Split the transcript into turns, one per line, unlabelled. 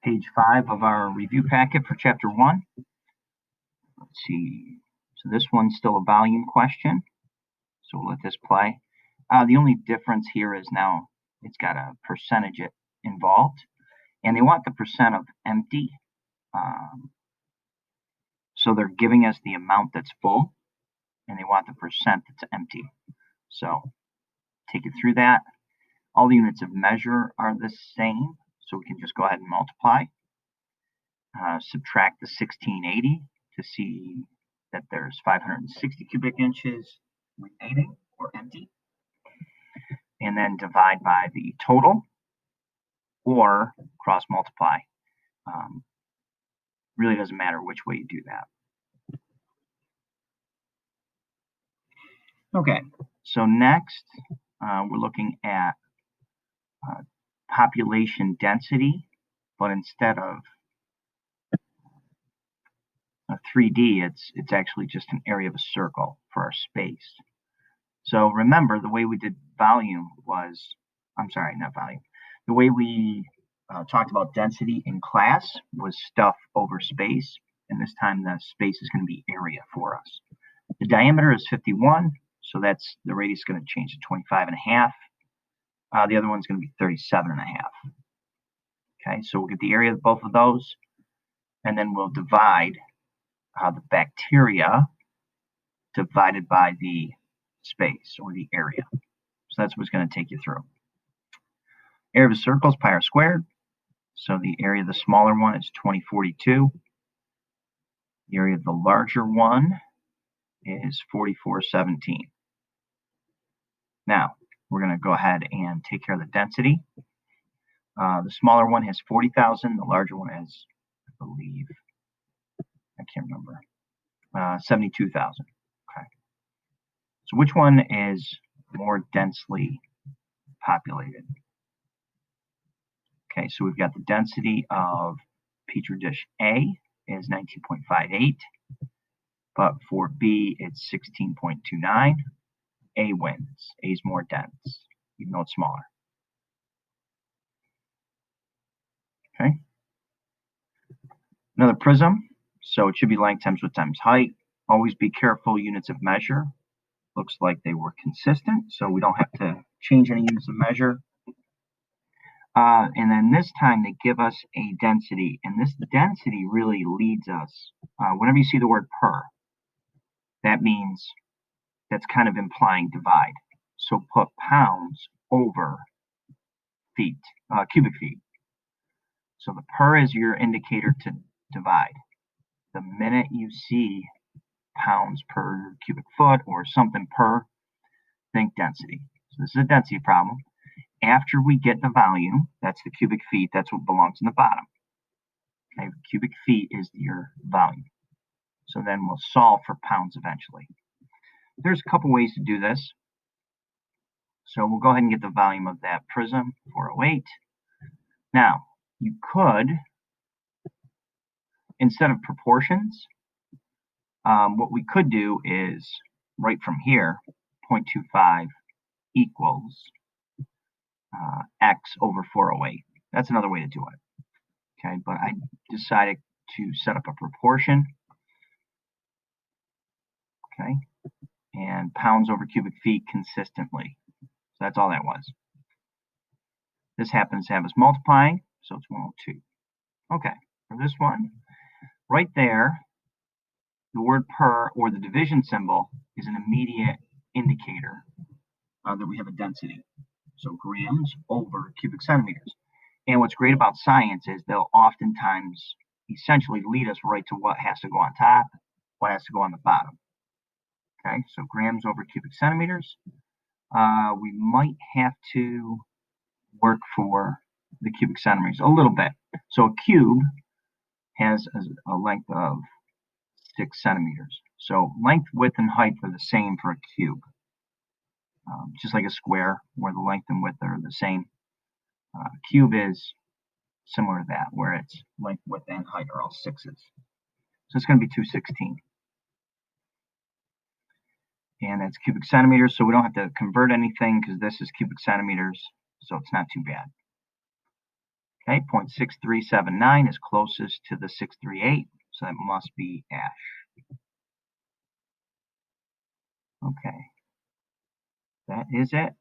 page 5 of our review packet for chapter 1. Let's see. So this one's still a volume question. So we'll let this play. The only difference here is now it's got a percentage involved, and they want the percent of empty. So they're giving us the amount that's full, and they want the percent that's empty. So take it through that. All the units of measure are the same, so we can just go ahead and multiply. Subtract the 1680 to see that there's 560 cubic inches remaining or empty. And then divide by the total or cross multiply. Really doesn't matter which way you do that. Okay, so next we're looking at population density, but instead of a 3D, it's actually just an area of a circle for our space. So remember, the way we did volume was, not volume. The way we talked about density in class was stuff over space, and this time the space is going to be area for us. The diameter is 51, so that's the radius is going to change to 25.5. The other one's going to be 37.5. Okay, so we'll get the area of both of those, and then we'll divide the bacteria divided by the space or the area. So that's what's going to take you through. Area of a circle is pi r squared. So the area of the smaller one is 2042. The area of the larger one is 4417. Now, we're going to go ahead and take care of the density. The smaller one has 40,000. The larger one has, I believe, I can't remember, 72,000. Okay. So which one is more densely populated? Okay, so we've got the density of Petri dish A is 19.58, but for B it's 16.29. A wins. A is more dense, even though it's smaller. Okay. Another prism, so it should be length times width times height. Always be careful, units of measure. Looks like they were consistent, so we don't have to change any units of measure. And then this time they give us a density, and this density really leads us. Whenever you see the word per, that means that's kind of implying divide. So put pounds over feet, cubic feet. So the per is your indicator to divide. The minute you see pounds per cubic foot or something per, think density. So this is a density problem. After we get the volume, that's the cubic feet, that's what belongs in the bottom. Okay, cubic feet is your volume. So then we'll solve for pounds eventually. There's a couple ways to do this. So we'll go ahead and get the volume of that prism, 408. Now, you could, instead of proportions, what we could do is, right from here, 0.25 equals x over 408. That's another way to do it. Okay, but I decided to set up a proportion. Okay, and pounds over cubic feet consistently. So that's all that was. This happens to have us multiplying, so it's 102. Okay, for this one, right there, the word per or the division symbol is an immediate indicator that we have a density. So grams over cubic centimeters. And what's great about science is they'll oftentimes essentially lead us right to what has to go on top, what has to go on the bottom. Okay, so grams over cubic centimeters. We might have to work for the cubic centimeters a little bit. So a cube has a length of 6 centimeters. So length, width, and height are the same for a cube. Just like a square where the length and width are the same. Cube is similar to that, where its length, width, and height are all 6s. So it's going to be 216. And that's cubic centimeters, so we don't have to convert anything because this is cubic centimeters, so it's not too bad. Okay, 0.6379 is closest to the 638, so that must be ash. Okay, that is it.